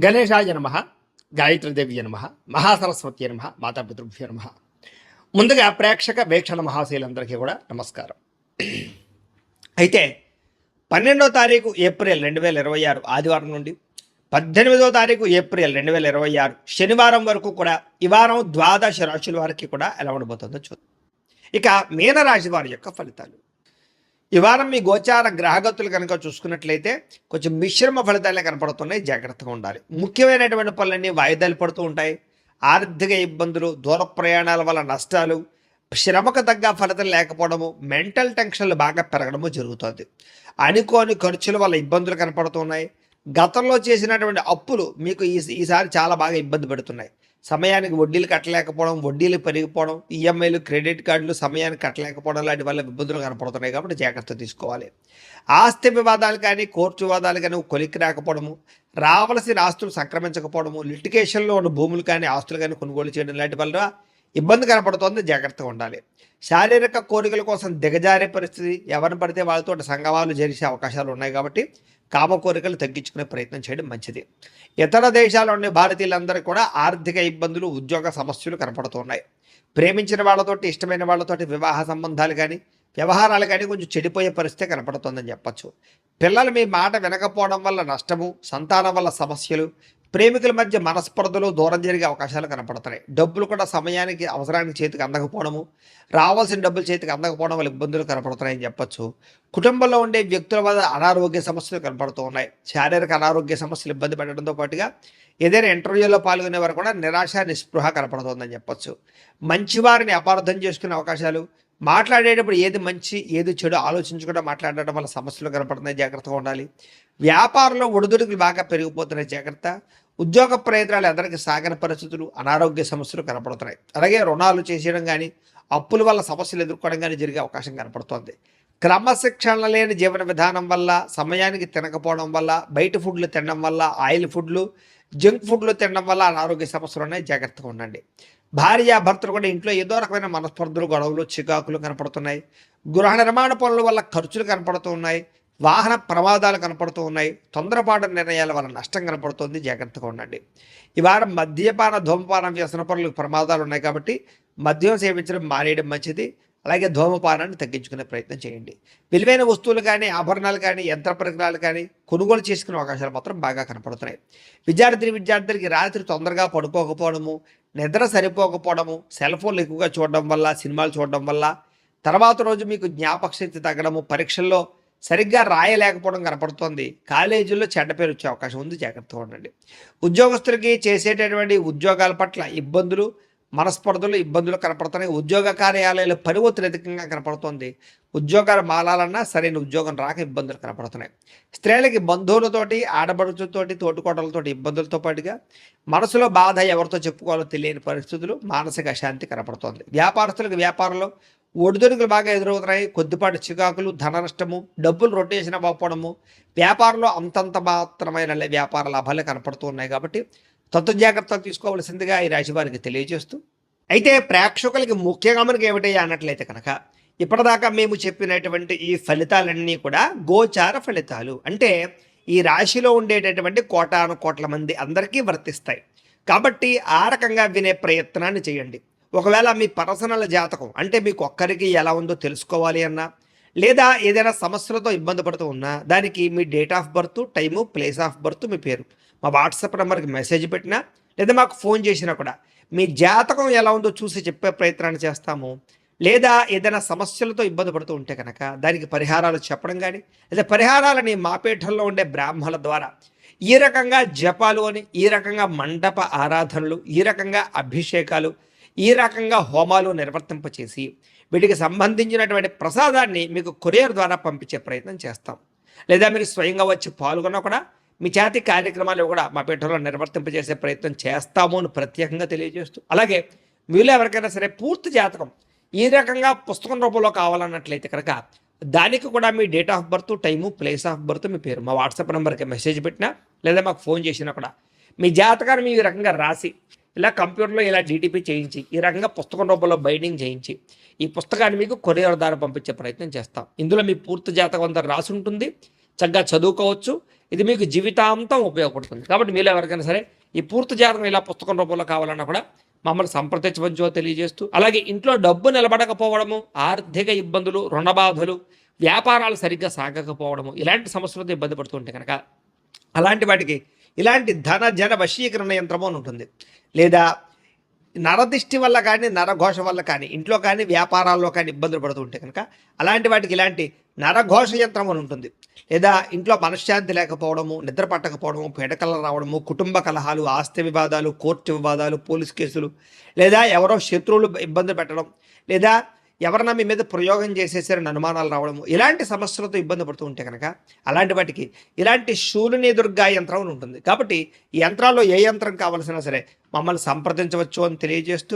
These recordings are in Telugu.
గణేశాయ నమ, గాయత్రీదేవి నమ, మహాసరస్వతి నమ, మాతాపితృభ్యో నమ. ముందుగా ప్రేక్షక వీక్షణ మహాశీలందరికీ కూడా నమస్కారం. అయితే 12వ తారీఖు ఏప్రిల్ 2026 ఆదివారం నుండి 18వ తారీఖు ఏప్రిల్ 2026 శనివారం వరకు కూడా ఈ వారం ద్వాదశ రాశుల వారికి కూడా ఎలా ఉండబోతుందో చూద్దాం. ఇక మీనరాశి వారి యొక్క ఫలితాలు. ఈ వారం మీ గోచార గ్రహగతులు కనుక చూసుకున్నట్లయితే కొంచెం మిశ్రమ ఫలితాలే కనపడుతున్నాయి, జాగ్రత్తగా ఉండాలి. ముఖ్యమైనటువంటి పనులన్నీ వాయిదాలు పడుతూ ఉంటాయి. ఆర్థిక ఇబ్బందులు, దూర ప్రయాణాల వల్ల నష్టాలు, శ్రమకు తగ్గ ఫలితం లేకపోవడము, మెంటల్ టెన్షన్లు బాగా పెరగడము జరుగుతుంది. అనుకోని ఖర్చుల వల్ల ఇబ్బందులు కనపడుతున్నాయి. గతంలో చేసినటువంటి అప్పులు మీకు ఈసారి చాలా బాగా ఇబ్బంది పెడుతున్నాయి. సమయానికి వడ్డీలు కట్టలేకపోవడం, వడ్డీలు పెరిగిపోవడం, ఈఎంఐలు, క్రెడిట్ కార్డులు సమయానికి కట్టలేకపోవడం లాంటి వల్ల ఇబ్బందులు కనపడుతున్నాయి. కాబట్టి జాగ్రత్త తీసుకోవాలి. ఆస్తి వివాదాలు కానీ, కోర్టు వివాదాలు కానీ కొలిక్కి రాకపోవడము, రావలసిన ఆస్తులు సంక్రమించకపోవడము, లిటిగేషన్లో ఉన్న భూములు కానీ ఆస్తులు కానీ కొనుగోలు చేయడం లాంటి వల్ల ఇబ్బంది కనపడుతోంది, జాగ్రత్తగా ఉండాలి. శారీరక కోరికల కోసం దిగజారే పరిస్థితి, ఎవరిని పడితే వాళ్ళతో సంగమాలు జరిసే అవకాశాలు ఉన్నాయి. కాబట్టి కామ కోరికలు తగ్గించుకునే ప్రయత్నం చేయడం మంచిది. ఇతర దేశాల్లోని భారతీయులందరూ కూడా ఆర్థిక ఇబ్బందులు, ఉద్యోగ సమస్యలు కనపడుతున్నాయి. ప్రేమించిన వాళ్ళతోటి, ఇష్టమైన వాళ్ళతోటి వివాహ సంబంధాలు కానీ, వ్యవహారాలు కానీ కొంచెం చెడిపోయే పరిస్థితి కనపడుతుందని చెప్పచ్చు. పిల్లలు మీ మాట వినకపోవడం వల్ల నష్టము, సంతానం వల్ల సమస్యలు, ప్రేమికుల మధ్య మనస్పర్ధలు, దూరం జరిగే అవకాశాలు కనపడుతున్నాయి. డబ్బులు కూడా సమయానికి అవసరానికి చేతికి అందకపోవడము, రావాల్సిన డబ్బులు చేతికి అందకపోవడం వల్ల ఇబ్బందులు కనపడుతున్నాయని చెప్పచ్చు. కుటుంబంలో ఉండే వ్యక్తుల వల్ల అనారోగ్య సమస్యలు కనపడుతూ ఉన్నాయి. శారీరక అనారోగ్య సమస్యలు ఇబ్బంది పెట్టడంతో పాటుగా ఏదైనా ఇంటర్వ్యూలో పాల్గొనే వారు కూడా నిరాశ, నిస్పృహ కనపడుతుందని చెప్పచ్చు. మంచివారిని అపార్థం చేసుకునే అవకాశాలు, మాట్లాడేటప్పుడు ఏది మంచి ఏది చెడు ఆలోచించకుండా మాట్లాడడం వల్ల సమస్యలు కనపడుతున్నాయి, జాగ్రత్తగా ఉండాలి. వ్యాపారంలో ఒడిదుడుకులు బాగా పెరిగిపోతున్నాయి, జాగ్రత్త. ఉద్యోగ ప్రయత్నాలు అందరికీ సాగని పరిస్థితులు, అనారోగ్య సమస్యలు కనపడుతున్నాయి. అలాగే రుణాలు చేసేయడం కానీ, అప్పుల వల్ల సమస్యలు ఎదుర్కోవడం కానీ జరిగే అవకాశం కనపడుతోంది. క్రమశిక్షణ లేని జీవన విధానం వల్ల, సమయానికి తినకపోవడం వల్ల, బయట ఫుడ్లు తినడం వల్ల, ఆయిల్ ఫుడ్లు, జంక్ ఫుడ్లు తినడం వల్ల అనారోగ్య సమస్యలు ఉన్నాయి, జాగ్రత్తగా ఉండండి. భార్యాభర్తలు కూడా ఇంట్లో ఏదో రకమైన మనస్పర్ధలు, గొడవలు, చికాకులు కనపడుతున్నాయి. గృహ నిర్మాణ పనుల వల్ల ఖర్చులు కనపడుతూ ఉన్నాయి. వాహన ప్రమాదాలు కనపడుతూ ఉన్నాయి. తొందరపాటు నిర్ణయాల వల్ల నష్టం కనపడుతుంది, జాగ్రత్తగా ఉండండి. ఈ వారం మద్యపాన, ధూమపానం వ్యసన పనులకు ప్రమాదాలు ఉన్నాయి. కాబట్టి మద్యం సేవించడం మానేయడం మంచిది. అలాగే ధూమపానాన్ని తగ్గించుకునే ప్రయత్నం చేయండి. విలువైన వస్తువులు కానీ, ఆభరణాలు కానీ, యంత్ర పరికరాలు కానీ కొనుగోలు చేసుకునే అవకాశాలు మాత్రం బాగా కనపడుతున్నాయి. విద్యార్థులకి రాత్రి తొందరగా పడుకోకపోవడము, నిద్ర సరిపోకపోవడము, సెల్ ఫోన్లు ఎక్కువగా చూడడం వల్ల, సినిమాలు చూడడం వల్ల తర్వాత రోజు మీకు జ్ఞాపకశక్తి తగ్గడము, పరీక్షల్లో సరిగ్గా రాయలేకపోవడం కనపడుతోంది. కాలేజీల్లో చెడ్డ పేరు వచ్చే అవకాశం ఉంది, జాగ్రత్తగా ఉండండి. ఉద్యోగస్తులకి చేసేటటువంటి ఉద్యోగాల పట్ల ఇబ్బందులు, మనస్పర్ధలు, ఇబ్బందులు కనపడుతున్నాయి. ఉద్యోగ కార్యాలయాలు పని ఒత్తిడి అధికంగా కనపడుతోంది. ఉద్యోగాలు మారాలన్నా సరైన ఉద్యోగం రాక ఇబ్బందులు కనపడుతున్నాయి. స్త్రీలకి బంధువులతోటి, ఆడబడుచులతోటి, తోటికోటలతోటి ఇబ్బందులతో పాటుగా మనసులో బాధ, ఎవరితో చెప్పుకోవాలో తెలియని పరిస్థితులు, మానసిక అశాంతి కనపడుతోంది. వ్యాపారస్తులకు వ్యాపారంలో ఒడిదుడుకులు బాగా ఎదురవుతున్నాయి. కొద్దిపాటి చికాకులు, ధన నష్టము, డబ్బులు రొటేషన్ అవ్వకపోవడము, వ్యాపారంలో అంతంత మాత్రమైన వ్యాపార లాభాలే కనపడుతూ ఉన్నాయి. కాబట్టి జాగ్రత్తలు తీసుకోవాల్సిందిగా ఈ రాశి వారికి తెలియజేస్తూ, అయితే ప్రేక్షకులకి ముఖ్యంగా మనకి ఏమిటయ్యా అన్నట్లయితే కనుక, ఇప్పటిదాకా మేము చెప్పినటువంటి ఈ ఫలితాలన్నీ కూడా గోచార ఫలితాలు. అంటే ఈ రాశిలో ఉండేటటువంటి కోటాను కోట్ల మంది అందరికీ వర్తిస్తాయి. కాబట్టి ఆ రకంగా వినే ప్రయత్నాన్ని చేయండి. ఒకవేళ మీ పర్సనల్ జాతకం అంటే మీకు ఒక్కరికి ఎలా ఉందో తెలుసుకోవాలి అన్నా, లేదా ఏదైనా సమస్యలతో ఇబ్బంది పడుతూ ఉన్నా, దానికి మీ date of birth, time, place of birth, మీ పేరు మా వాట్సాప్ నెంబర్కి మెసేజ్ పెట్టినా, లేదా మాకు ఫోన్ చేసినా కూడా మీ జాతకం ఎలా ఉందో చూసి చెప్పే ప్రయత్నాన్ని చేస్తాము. లేదా ఏదైనా సమస్యలతో ఇబ్బంది పడుతూ ఉంటే కనుక దానికి పరిహారాలు చెప్పడం కానీ, లేదా పరిహారాలని మా పీఠంలో ఉండే బ్రాహ్మణుల ద్వారా ఈ రకంగా జపాలు అని, ఈ రకంగా మండప ఆరాధనలు, ఈ రకంగా అభిషేకాలు, ఈ రకంగా హోమాలు నిర్వర్తింపచేసి వీటికి సంబంధించినటువంటి ప్రసాదాన్ని మీకు కొరియర్ ద్వారా పంపించే ప్రయత్నం చేస్తాం. లేదా మీరు స్వయంగా వచ్చి పాల్గొన్నా కూడా మీ చేతి కార్యక్రమాలు కూడా మా పీఠంలో నిర్వర్తింపజేసే ప్రయత్నం చేస్తాము అని ప్రత్యేకంగా తెలియజేస్తూ, అలాగే మీలో ఎవరికైనా సరే పూర్తి జాతకం ఈ రకంగా పుస్తకం రూపంలో కావాలన్నట్లయితే కనుక దానికి కూడా మీ date of birth, time, place of birth, మీ పేరు మా వాట్సాప్ నెంబర్కి మెసేజ్ పెట్టినా, లేదా మాకు ఫోన్ చేసినా కూడా మీ జాతకాన్ని ఈ రకంగా రాసి ఇలా కంప్యూటర్లో ఇలా డీటీపీ చేయించి ఈ రకంగా పుస్తకం రూపంలో బైండింగ్ చేయించి ఈ పుస్తకాన్ని మీకు కొరియర్ ద్వారా పంపించే ప్రయత్నం చేస్తాం. ఇందులో మీ పూర్తి జాతకం అంతా రాసి ఉంటుంది. చక్కగా చదువుకోవచ్చు. ఇది మీకు జీవితాంతం ఉపయోగపడుతుంది. కాబట్టి మీలో ఎవరికైనా సరే ఈ పూర్తి జాతకం ఇలా పుస్తకం రూపంలో కావాలన్నా కూడా మమ్మల్ని సంప్రదించవచ్చో తెలియజేస్తూ, అలాగే ఇంట్లో డబ్బు నిలబడకపోవడము, ఆర్థిక ఇబ్బందులు, రుణ బాధలు, వ్యాపారాలు సరిగ్గా సాగకపోవడము, ఇలాంటి సమస్యలతో ఇబ్బంది పడుతుంటే కనుక అలాంటి వాటికి ఇలాంటి ధన జన వశీకరణ యంత్రము అని ఉంటుంది. లేదా నరదిష్టి వల్ల కానీ నరఘోష వల్ల కానీ ఇంట్లో కానీ వ్యాపారాల్లో కానీ ఇబ్బందులు పడుతూ ఉంటే కనుక అలాంటి వాటికి ఇలాంటి నరఘోష యంత్రం అని ఉంటుంది. లేదా ఇంట్లో మనశ్శాంతి లేకపోవడము, నిద్ర పట్టకపోవడము, పీడకలు రావడము, కుటుంబ కలహాలు, ఆస్తి వివాదాలు, కోర్టు వివాదాలు, పోలీస్ కేసులు, లేదా ఎవరో శత్రువులు ఇబ్బంది పెట్టడం, లేదా ఎవరన్నా మీ మీద ప్రయోగం చేసేసారని అనుమానాలు రావడము, ఇలాంటి సమస్యలతో ఇబ్బంది పడుతూ ఉంటే కనుక అలాంటి వాటికి ఇలాంటి శూలిని దుర్గా యంత్రం అని ఉంటుంది. కాబట్టి ఈ యంత్రాల్లో ఏ యంత్రం కావాల్సినా సరే మమ్మల్ని సంప్రదించవచ్చు అని తెలియజేస్తూ,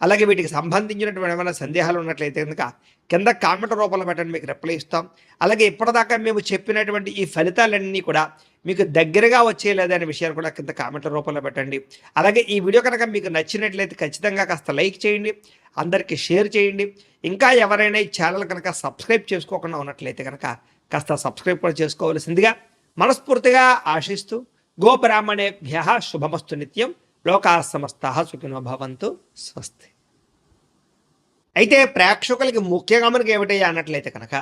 అలాగే వీటికి సంబంధించినటువంటి ఏమైనా సందేహాలు ఉన్నట్లయితే కనుక కింద కామెంట్ రూపంలో పెట్టండి, మీకు రిప్లై ఇస్తాం. అలాగే ఇప్పటిదాకా మేము చెప్పినటువంటి ఈ ఫలితాలన్నీ కూడా మీకు దగ్గరగా వచ్చేయలేదనే విషయాన్ని కూడా కింద కామెంట్ల రూపంలో పెట్టండి. అలాగే ఈ వీడియో కనుక మీకు నచ్చినట్లయితే ఖచ్చితంగా కాస్త లైక్ చేయండి, అందరికీ షేర్ చేయండి. ఇంకా ఎవరైనా ఈ ఛానల్ కనుక సబ్స్క్రైబ్ చేసుకోకుండా ఉన్నట్లయితే కనుక కాస్త సబ్స్క్రైబ్ కూడా చేసుకోవాల్సిందిగా మనస్ఫూర్తిగా ఆశిస్తూ, గోబ్రాహ్మణేభ్యః శుభమస్తు నిత్యం, లోకాః సమస్తాః సుఖినో భవంతు, స్వస్తి. అయితే ప్రేక్షకులకి ముఖ్యంగా మనకి ఏమిటయ్యా అన్నట్లయితే కనుక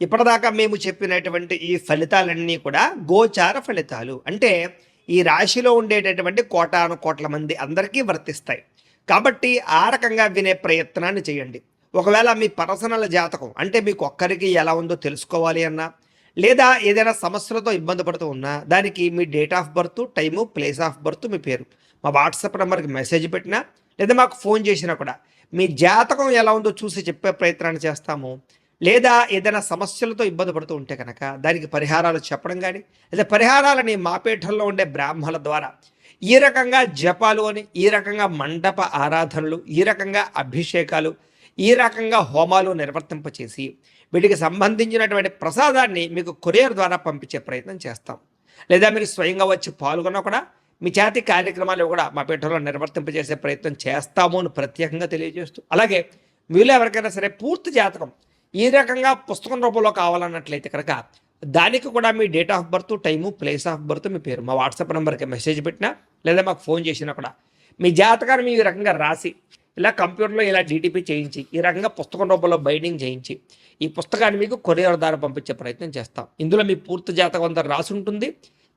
ఇప్పటిదాకా మేము చెప్పినటువంటి ఈ ఫలితాలన్నీ కూడా గోచార ఫలితాలు, అంటే ఈ రాశిలో ఉండేటటువంటి కోటాను కోట్ల మంది అందరికీ వర్తిస్తాయి. కాబట్టి ఆ రకంగా వినే ప్రయత్నాన్ని చేయండి. ఒకవేళ మీ పర్సనల్ జాతకం అంటే మీకు ఒక్కరికి ఎలా ఉందో తెలుసుకోవాలి అన్నా, లేదా ఏదైనా సమస్యలతో ఇబ్బంది పడుతూ ఉన్నా దానికి మీ date of birth, time, place of birth, మీ పేరు మా వాట్సాప్ నెంబర్కి మెసేజ్ పెట్టినా లేదా మాకు ఫోన్ చేసినా కూడా మీ జాతకం ఎలా ఉందో చూసి చెప్పే ప్రయత్నాన్ని చేస్తాము. లేదా ఏదైనా సమస్యలతో ఇబ్బంది పడుతూ ఉంటే కనుక దానికి పరిహారాలు చెప్పడం కానీ, లేదా పరిహారాలని మా పీఠంలో ఉండే బ్రాహ్మణుల ద్వారా ఈ రకంగా జపాలు అని, ఈ రకంగా మండప ఆరాధనలు, ఈ రకంగా అభిషేకాలు, ఈ రకంగా హోమాలు నిర్వర్తింపచేసి వీటికి సంబంధించినటువంటి ప్రసాదాన్ని మీకు కొరియర్ ద్వారా పంపించే ప్రయత్నం చేస్తాం. లేదా మీరు స్వయంగా వచ్చి పాల్గొన్నా కూడా మీ చేతి కార్యక్రమాలు కూడా మా పీఠంలో నిర్వర్తింపజేసే ప్రయత్నం చేస్తాము అని ప్రత్యేకంగా తెలియజేస్తూ, అలాగే మీలో ఎవరికైనా సరే పూర్తి జాతకం ఈ రకంగా పుస్తకం రూపంలో కావాలన్నట్లయితే కనుక దానికి కూడా మీ date of birth, time, place of birth, మీ పేరు మా వాట్సాప్ నెంబర్కి మెసేజ్ పెట్టినా లేదా మాకు ఫోన్ చేసినా కూడా మీ జాతకాన్ని మీ రకంగా రాసి ఇలా కంప్యూటర్లో ఇలా డీటీపీ చేయించి ఈ రకంగా పుస్తకం రూపంలో బైండింగ్ చేయించి ఈ పుస్తకాన్ని మీకు కొరియర్ ద్వారా పంపించే ప్రయత్నం చేస్తాం. ఇందులో మీ పూర్తి జాతకం అంతా రాసి ఉంటుంది,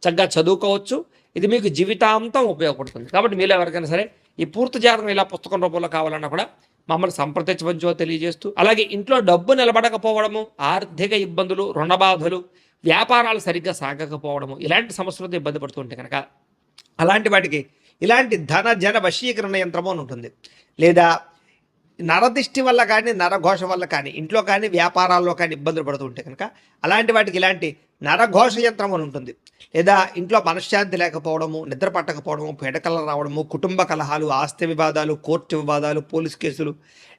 చక్కగా చదువుకోవచ్చు. ఇది మీకు జీవితాంతం ఉపయోగపడుతుంది. కాబట్టి మీలో ఎవరికైనా సరే ఈ పూర్తి జాతకం ఇలా పుస్తకం రూపంలో కావాలన్నా కూడా మమ్మల్ని సంప్రదించవచ్చో తెలియజేస్తూ, అలాగే ఇంట్లో డబ్బు నిలబడకపోవడము, ఆర్థిక ఇబ్బందులు, రుణ బాధలు, వ్యాపారాలు సరిగ్గా సాగకపోవడము, ఇలాంటి సమస్యలతో ఇబ్బంది పడుతుంటే కనుక అలాంటి వాటికి ఇలాంటి ధన జన వశీకరణ యంత్రము అని ఉంటుంది. లేదా నరదిష్టి వల్ల కానీ నరఘోష వల్ల కానీ ఇంట్లో కానీ వ్యాపారాల్లో కానీ ఇబ్బందులు పడుతూ ఉంటే కనుక అలాంటి వాటికి ఇలాంటి నరఘోష యంత్రం అని ఉంటుంది. లేదా ఇంట్లో మనశ్శాంతి లేకపోవడము, నిద్ర పట్టకపోవడము, పీడకలు రావడము, కుటుంబ కలహాలు, ఆస్తి వివాదాలు, కోర్టు వివాదాలు, పోలీస్ కేసులు,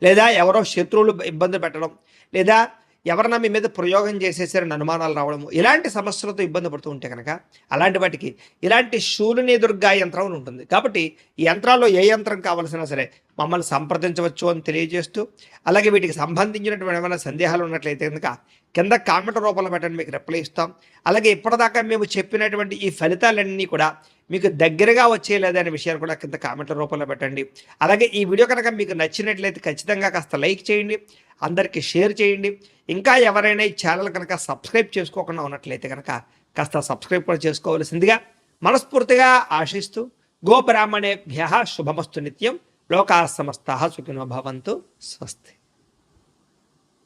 లేదా ఎవరో శత్రువులు ఇబ్బంది పెట్టడం, లేదా ఎవరన్నా మీ మీద ప్రయోగం చేసేసారని అనుమానాలు రావడము, ఇలాంటి సమస్యలతో ఇబ్బంది పడుతూ ఉంటే కనుక అలాంటి వాటికి ఇలాంటి శూలిని దుర్గా యంత్రం అని ఉంటుంది. కాబట్టి ఈ యంత్రాల్లో ఏ యంత్రం కావాల్సినా సరే మమ్మల్ని సంప్రదించవచ్చు అని తెలియజేస్తూ, అలాగే వీటికి సంబంధించినటువంటి ఏమైనా సందేహాలు ఉన్నట్లయితే కనుక కింద కామెంట్ రూపంలో పెట్టండి, మీకు రిప్లై ఇస్తాం. అలాగే ఇప్పటిదాకా మేము చెప్పినటువంటి ఈ ఫలితాలన్నీ కూడా మీకు దగ్గరగా వచ్చేయలేదనే విషయాన్ని కూడా కింద కామెంట్ల రూపంలో పెట్టండి. అలాగే ఈ వీడియో కనుక మీకు నచ్చినట్లయితే ఖచ్చితంగా కాస్త లైక్ చేయండి, అందరికీ షేర్ చేయండి. ఇంకా ఎవరైనా ఈ ఛానల్ కనుక సబ్స్క్రైబ్ చేసుకోకుండా ఉన్నట్లయితే కనుక కాస్త సబ్స్క్రైబ్ కూడా చేసుకోవాల్సిందిగా మనస్ఫూర్తిగా ఆశిస్తూ, గోబ్రాహ్మణేభ్యః శుభమస్తు నిత్యం, లోకాః సమస్తాః సుఖినో భవంతు, స్వస్తి.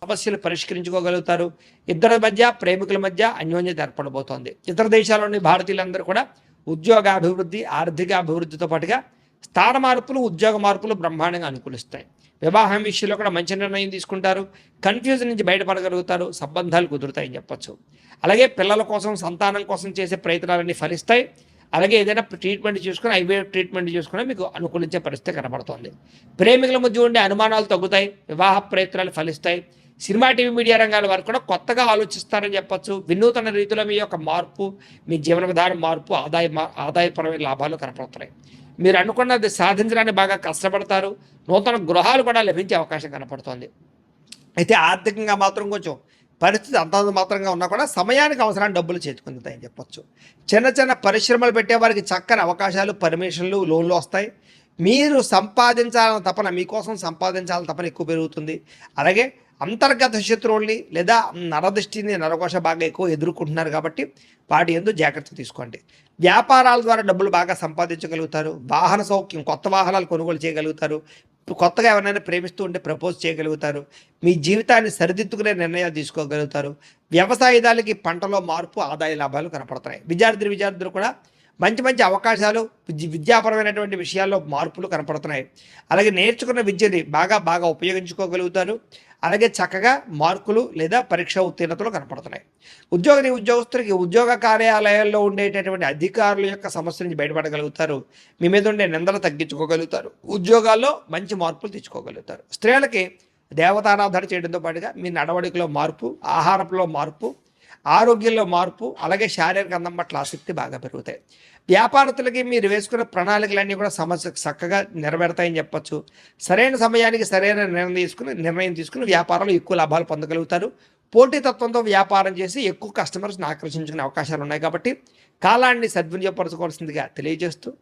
సమస్యలు పరిష్కరించుకోగలుగుతారు. ఇద్దరి మధ్య, ప్రేమికుల మధ్య అన్యోన్యత ఏర్పడబోతోంది. ఇతర దేశాల్లోని భారతీయులందరూ కూడా ఉద్యోగాభివృద్ధి, ఆర్థిక అభివృద్ధితో పాటుగా స్థాన మార్పులు, ఉద్యోగ మార్పులు బ్రహ్మాండంగా అనుకూలిస్తాయి. వివాహం విషయంలో కూడా మంచి నిర్ణయం తీసుకుంటారు. కన్ఫ్యూజన్ నుంచి బయటపడగలుగుతారు. సంబంధాలు కుదురుతాయని చెప్పొచ్చు. అలాగే పిల్లల కోసం, సంతానం కోసం చేసే ప్రయత్నాలన్నీ ఫలిస్తాయి. అలాగే ఏదైనా ట్రీట్మెంట్ చూసుకుని, ఐవీఎఫ్ ట్రీట్మెంట్ చూసుకుని మీకు అనుకూలించే పరిస్థితి కనబడుతోంది. ప్రేమికుల మధ్య ఉండే అనుమానాలు తగ్గుతాయి. వివాహ ప్రయత్నాలు ఫలిస్తాయి. సినిమా, టీవీ, మీడియా రంగాల వారు కూడా కొత్తగా ఆలోచిస్తారని చెప్పొచ్చు. వినూతన రీతిలో మీ యొక్క మార్పు, మీ జీవన విధానం మార్పు, ఆదాయపరమైన లాభాలు కనపడుతున్నాయి. మీరు అనుకున్నది సాధించడానికి బాగా కష్టపడతారు. నూతన గృహాలు కూడా లభించే అవకాశం కనపడుతోంది. అయితే ఆర్థికంగా మాత్రం కొంచెం పరిస్థితి అంతంత మాత్రంగా ఉన్నా కూడా సమయానికి అవసరాన్ని డబ్బులు చేతుకుందుతాయని చెప్పొచ్చు. చిన్న చిన్న పరిశ్రమలు పెట్టేవారికి చక్కని అవకాశాలు, పర్మిషన్లు, లోన్లు వస్తాయి. మీరు సంపాదించాలన్న తపన, మీకోసం సంపాదించాలన్న తపన ఎక్కువ పెరుగుతుంది. అలాగే అంతర్గత శత్రువుల్ని లేదా నరదృష్టిని, నరకోశ బాగా ఎక్కువ ఎదుర్కొంటున్నారు కాబట్టి వాటి యందు జాగ్రత్త తీసుకోండి. వ్యాపారాల ద్వారా డబ్బులు బాగా సంపాదించగలుగుతారు. వాహన సౌఖ్యం, కొత్త వాహనాలు కొనుగోలు చేయగలుగుతారు. కొత్తగా ఎవరైనా ప్రేమిస్తూ ఉంటే ప్రపోజ్ చేయగలుగుతారు. మీ జీవితాన్ని సరిదిద్దుకునే నిర్ణయాలు తీసుకోగలుగుతారు. వ్యవసాయదారులకి పంటలో మార్పు, ఆదాయ లాభాలు కనపడుతున్నాయి. విద్యార్థులు కూడా మంచి మంచి అవకాశాలు, విద్యాపరమైనటువంటి విషయాల్లో మార్పులు కనపడుతున్నాయి. అలాగే నేర్చుకున్న విద్యని బాగా ఉపయోగించుకోగలుగుతారు. అలాగే చక్కగా మార్కులు లేదా పరీక్ష ఉత్తీర్ణతలు కనపడుతున్నాయి. ఉద్యోగస్తులకి ఉద్యోగ కార్యాలయాల్లో ఉండేటటువంటి అధికారుల యొక్క సమస్య నుంచి బయటపడగలుగుతారు. మీ మీద ఉండే నిందలు తగ్గించుకోగలుగుతారు. ఉద్యోగాల్లో మంచి మార్పులు తెచ్చుకోగలుగుతారు. స్త్రీలకి దేవతారాధన చేయడంతో పాటుగా మీ నడవడికలో మార్పు, ఆహారంలో మార్పు, ఆరోగ్యంలో మార్పు, అలాగే శారీరక అందం పట్ల ఆసక్తి బాగా పెరుగుతాయి. వ్యాపారస్తులకి మీరు వేసుకున్న ప్రణాళికలన్నీ కూడా చక్కగా నెరవేరుతాయని చెప్పచ్చు. సరైన సమయానికి సరైన నిర్ణయం తీసుకుని వ్యాపారంలో ఎక్కువ లాభాలు పొందగలుగుతారు. పోటీతత్వంతో వ్యాపారం చేసి ఎక్కువ కస్టమర్స్ని ఆకర్షించుకునే అవకాశాలు ఉన్నాయి కాబట్టి కాలాన్ని సద్వినియోగపరచుకోవాల్సిందిగా తెలియజేస్తూ